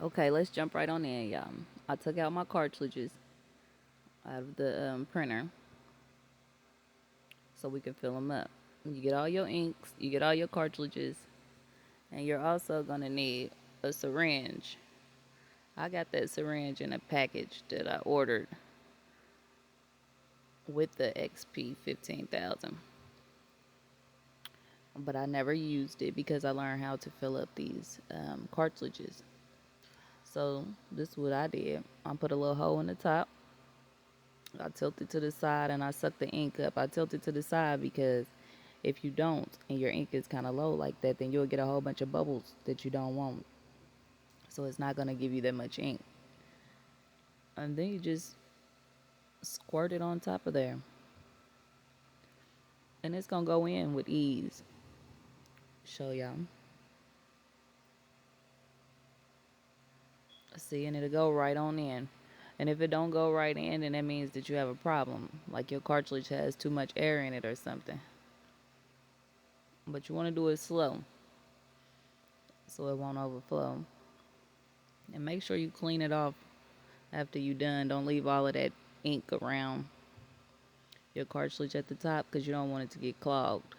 Okay, let's jump right on in, y'all. I took out my cartilages out of the printer so we can fill them up. You get all your inks, you get all your cartilages, and you're also going to need a syringe. I got that syringe in a package that I ordered with the XP 15,000. But I never used it because I learned how to fill up these cartilages. So this is what I did. I put a little hole in the top. I tilt it to the side and I suck the ink up. I tilt it to the side because if you don't and your ink is kind of low like that, then you'll get a whole bunch of bubbles that you don't want. So it's not going to give you that much ink. And then you just squirt it on top of there. And it's going to go in with ease. Show y'all. See, and it'll go right on in. And if it don't go right in, then that means that you have a problem. Like your cartridge has too much air in it or something. But you want to do it slow so it won't overflow. And make sure you clean it off after you're done. Don't leave all of that ink around your cartridge at the top because you don't want it to get clogged.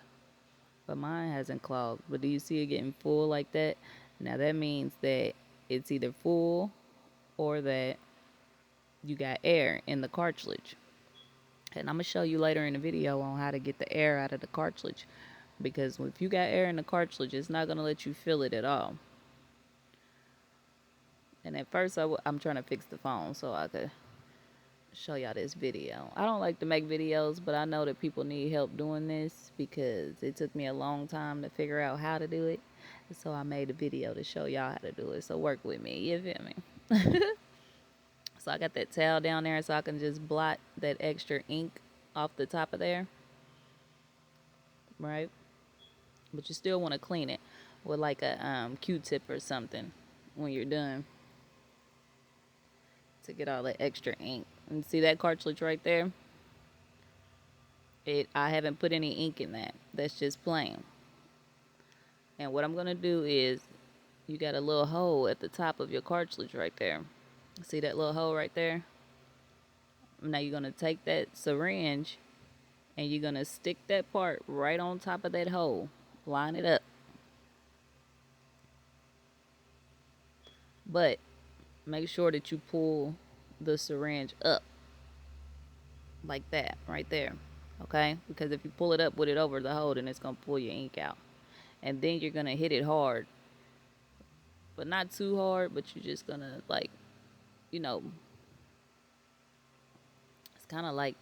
But mine hasn't clogged. But do you see it getting full like that? Now that means that it's either full or that you got air in the cartridge. And I'm going to show you later in the video on how to get the air out of the cartridge. Because if you got air in the cartridge, it's not going to let you fill it at all. And at first, I'm trying to fix the phone so I could show y'all this video. I don't like to make videos, but I know that people need help doing this because it took me a long time to figure out how to do it. So I made a video to show y'all how to do it. So work with me, you feel me? So I got that towel down there so I can just blot that extra ink off the top of there. Right? But you still want to clean it with like a Q-tip or something when you're done to get all that extra ink. And see that cartridge right there? I haven't put any ink in that. That's just plain. And what I'm going to do is you got a little hole at the top of your cartridge right there. See that little hole right there? Now you're going to take that syringe and you're going to stick that part right on top of that hole. Line it up. But make sure that you pull the syringe up like that right there. Okay? Because if you pull it up with it over the hole, then it's going to pull your ink out. And then you're going to hit it hard. But not too hard, but you're just going to like, you know, it's kind of like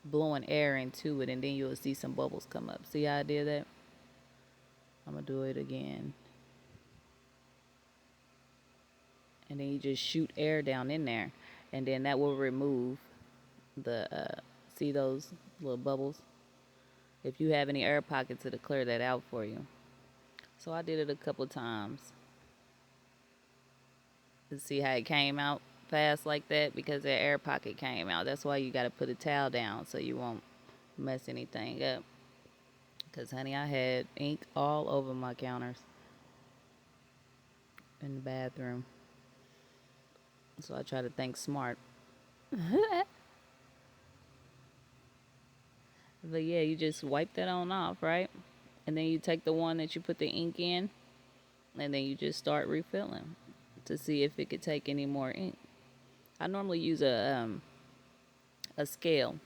blowing air into it and then you'll see some bubbles come up. See how I did that? I'm going to do it again. And then you just shoot air down in there. And then that will remove the, see those little bubbles? If you have any air pockets, it'll clear that out for you. So I did it a couple times. To see how it came out fast like that because that air pocket came out. That's why you got to put a towel down so you won't mess anything up. Because, honey, I had ink all over my counters in the bathroom. So I try to think smart. But yeah, you just wipe that on off, right? And then you take the one that you put the ink in, and then you just start refilling to see if it could take any more ink. I normally use a scale.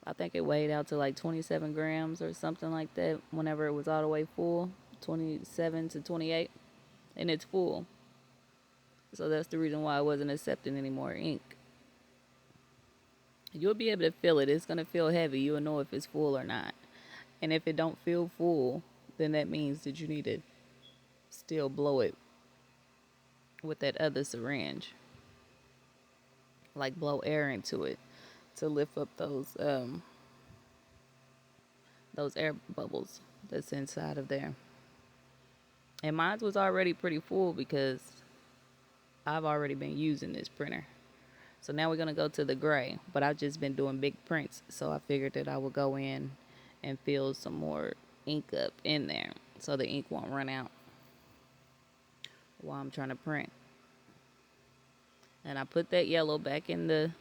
I think it weighed out to like 27 grams or something like that whenever it was all the way full, 27 to 28, and it's full. So that's the reason why I wasn't accepting any more ink. You'll be able to feel it. It's going to feel heavy. You'll know if it's full or not. And if it don't feel full, then that means that you need to still blow it with that other syringe. Like blow air into it to lift up those air bubbles that's inside of there. And mine was already pretty full because I've already been using this printer. So now we're going to go to the gray. But I've just been doing big prints. So I figured that I would go in and fill some more ink up in there so the ink won't run out. while I'm trying to print. And I put that yellow back in the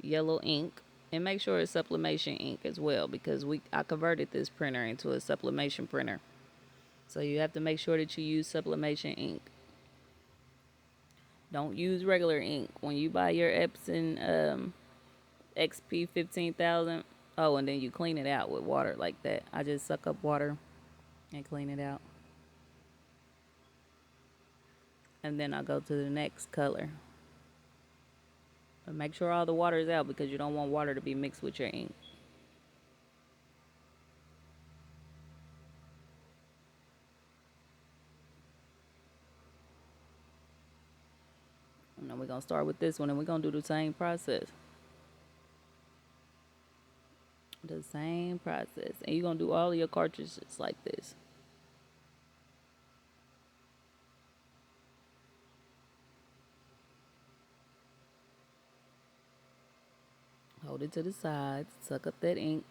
yellow ink, and make sure it's sublimation ink as well, because I converted this printer into a sublimation printer. So you have to make sure that you use sublimation ink. Don't use regular ink. When you buy your Epson XP 15,000, oh, and then you clean it out with water like that. I just suck up water and clean it out. And then I go to the next color. But make sure all the water is out, because you don't want water to be mixed with your ink. And then we're going to start with this one, and we're going to do the same process. The same process. And you're going to do all of your cartridges like this. Hold it to the sides. Suck up that ink.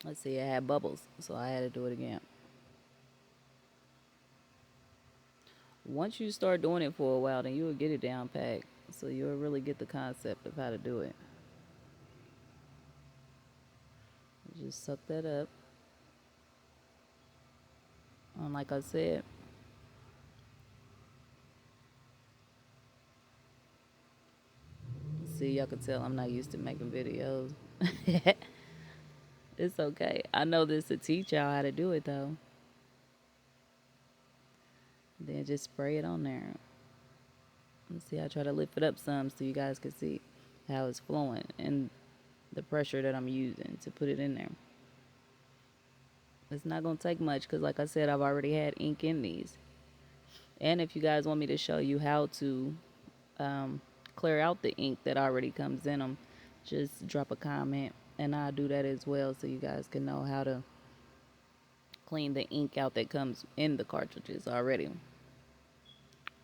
Let's see, I had bubbles, so I had to do it again. Once you start doing it for a while, then you will get it down packed. So you'll really get the concept of how to do it. Just suck that up. And like I said, see, y'all can tell I'm not used to making videos. It's okay. I know this to teach y'all how to do it though. Then just spray it on there. Let's see, I try to lift it up some so you guys can see how it's flowing and the pressure that I'm using to put it in there. It's not going to take much because, like I said, I've already had ink in these. And if you guys want me to show you how to clear out the ink that already comes in them, just drop a comment and I'll do that as well, so you guys can know how to clean the ink out that comes in the cartridges already,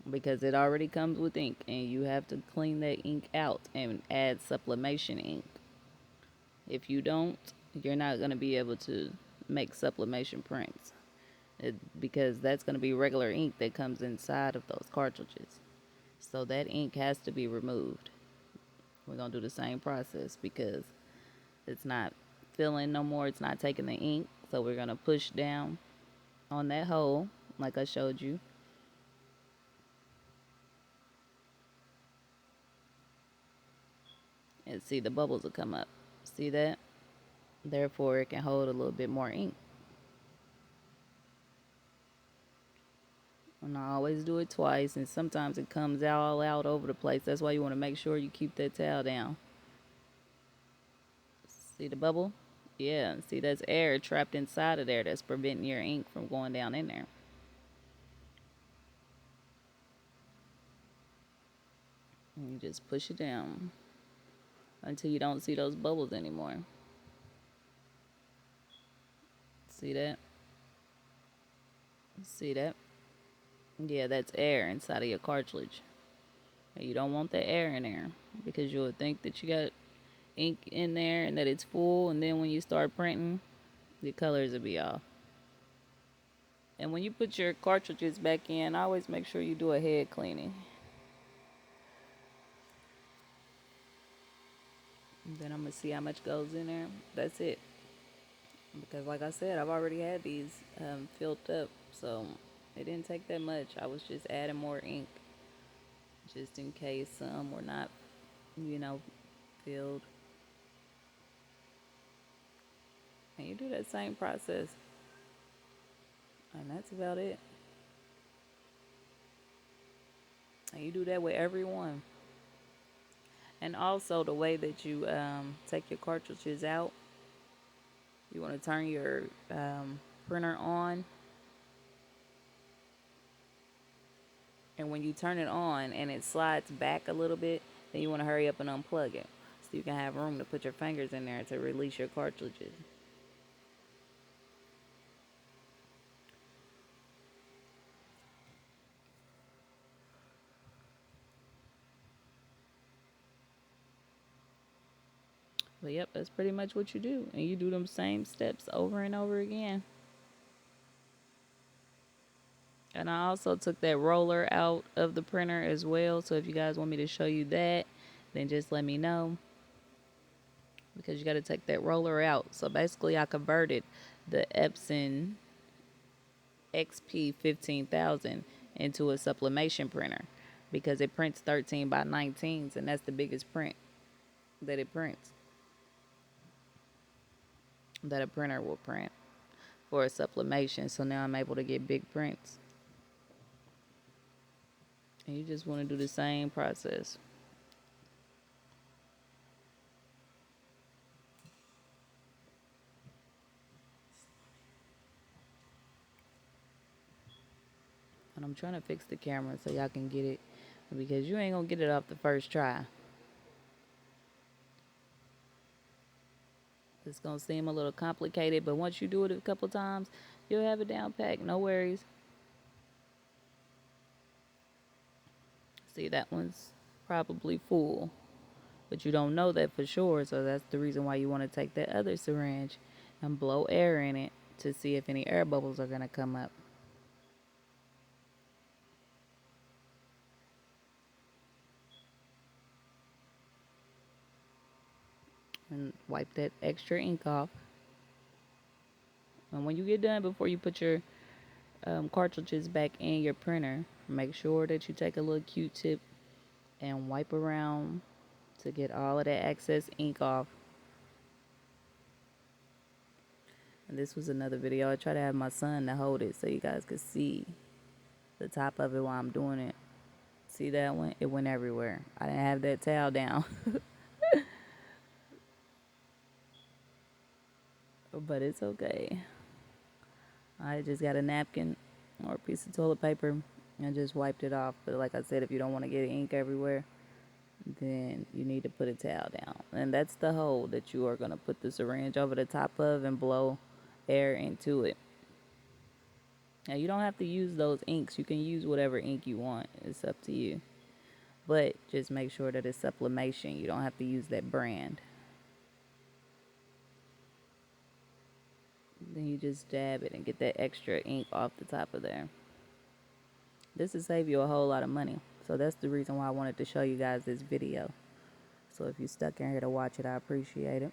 because it already comes with ink and you have to clean that ink out and add sublimation ink. If you don't, you're not going to be able to make sublimation prints, because that's going to be regular ink that comes inside of those cartridges. So that ink has to be removed. We're going to do the same process because it's not filling no more. It's not taking the ink. So we're going to push down on that hole like I showed you. And see, the bubbles will come up. See that? Therefore, it can hold a little bit more ink. And I always do it twice, and sometimes it comes all out over the place. That's why you want to make sure you keep that towel down. See the bubble? Yeah, see, that's air trapped inside of there that's preventing your ink from going down in there. And you just push it down until you don't see those bubbles anymore. See that? See that? Yeah, that's air inside of your cartilage. And you don't want the air in there, because you'll think that you got ink in there and that it's full, and then when you start printing, the colors will be off. And when you put your cartridges back in, always make sure you do a head cleaning. And then I'm going to see how much goes in there. That's it. Because like I said, I've already had these filled up, so it didn't take that much. I was just adding more ink just in case some were not, filled. And you do that same process. And that's about it. And you do that with every one. And also the way that you take your cartridges out, you want to turn your printer on. And when you turn it on and it slides back a little bit, then you want to hurry up and unplug it, so you can have room to put your fingers in there to release your cartridges. But yep, that's pretty much what you do. And you do them same steps over and over again. And I also took that roller out of the printer as well. So if you guys want me to show you that, then just let me know. Because you got to take that roller out. So basically I converted the Epson XP 15,000 into a sublimation printer. Because it prints 13 by 19s. And that's the biggest print that it prints. That a printer will print for a sublimation. So now I'm able to get big prints. And you just want to do the same process. And I'm trying to fix the camera so y'all can get it. Because you ain't going to get it off the first try. It's going to seem a little complicated. But once you do it a couple times, you'll have it down packed. No worries. See, that one's probably full. But you don't know that for sure. So that's the reason why you want to take that other syringe and blow air in it to see if any air bubbles are going to come up. And wipe that extra ink off. And when you get done, before you put your cartridges back in your printer, make sure that you take a little Q-tip and wipe around to get all of that excess ink off. And this was another video. I try to have my son to hold it so you guys could see the top of it while I'm doing it. See that one? It went everywhere. I didn't have that towel down. But it's okay. I just got a napkin or a piece of toilet paper and just wiped it off. But like I said, if you don't want to get ink everywhere, then you need to put a towel down. And that's the hole that you are going to put the syringe over the top of and blow air into it. Now, you don't have to use those inks. You can use whatever ink you want. It's up to you. But just make sure that it's sublimation. You don't have to use that brand. Then you just dab it and get that extra ink off the top of there. This will save you a whole lot of money. So that's the reason why I wanted to show you guys this video. So if you stuck in here to watch it, I appreciate it.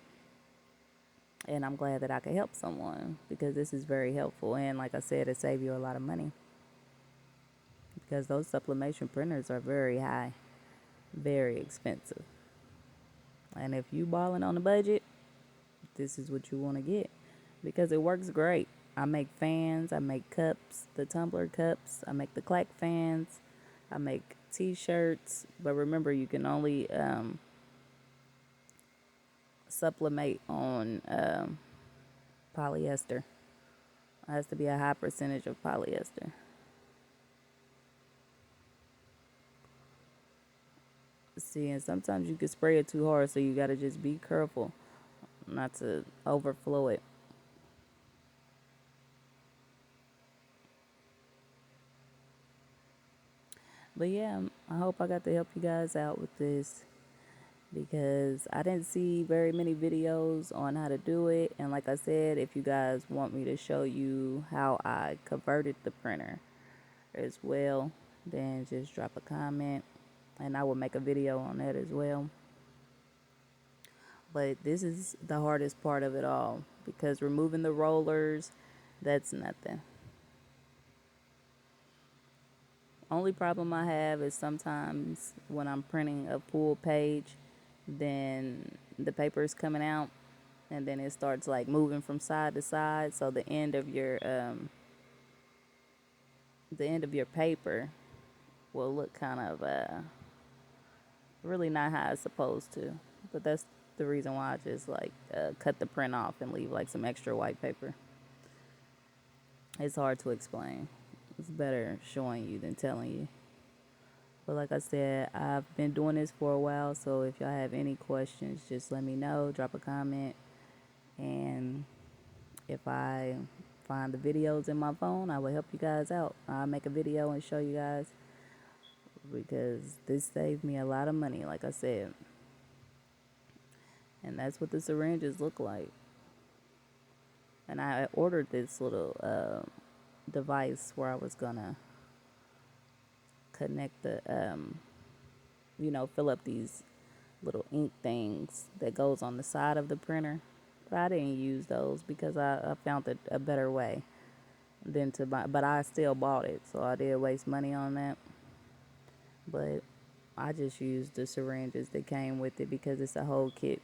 And I'm glad that I could help someone because this is very helpful. And like I said, it saves you a lot of money. Because those sublimation printers are very high, very expensive. And if you balling on a budget, this is what you want to get. Because it works great. I make fans, I make cups, the tumbler cups, I make the clack fans, I make t-shirts. But remember, you can only sublimate on polyester. It has to be a high percentage of polyester. See, and sometimes you can spray it too hard, so you got to just be careful not to overflow it. But yeah, I hope I got to help you guys out with this because I didn't see very many videos on how to do it. And like I said, if you guys want me to show you how I converted the printer as well, then just drop a comment and I will make a video on that as well. But this is the hardest part of it all because removing the rollers, that's nothing. Only problem I have is sometimes when I'm printing a full page, then the paper is coming out and then it starts like moving from side to side. So the end of your paper will look kind of really not how it's supposed to. But that's the reason why I just like cut the print off and leave like some extra white paper. It's hard to explain. It's better showing you than telling you. But like I said, I've been doing this for a while, so if y'all have any questions, just let me know. Drop a comment. And if I find the videos in my phone, I will help you guys out. I'll make a video and show you guys because this saved me a lot of money, like I said. And that's what the syringes look like. And I ordered this little device where I was gonna connect the, fill up these little ink things that goes on the side of the printer. But I didn't use those because I found it a better way than to buy. But I still bought it, so I did waste money on that. But I just used the syringes that came with it because it's a whole kit.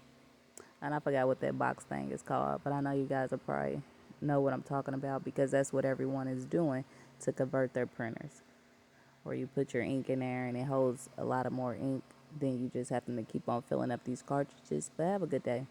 And I forgot what that box thing is called, but I know you guys will probably know what I'm talking about because that's what everyone is doing to convert their printers. Where you put your ink in there and it holds a lot of more ink, then you just have to keep on filling up these cartridges. But have a good day.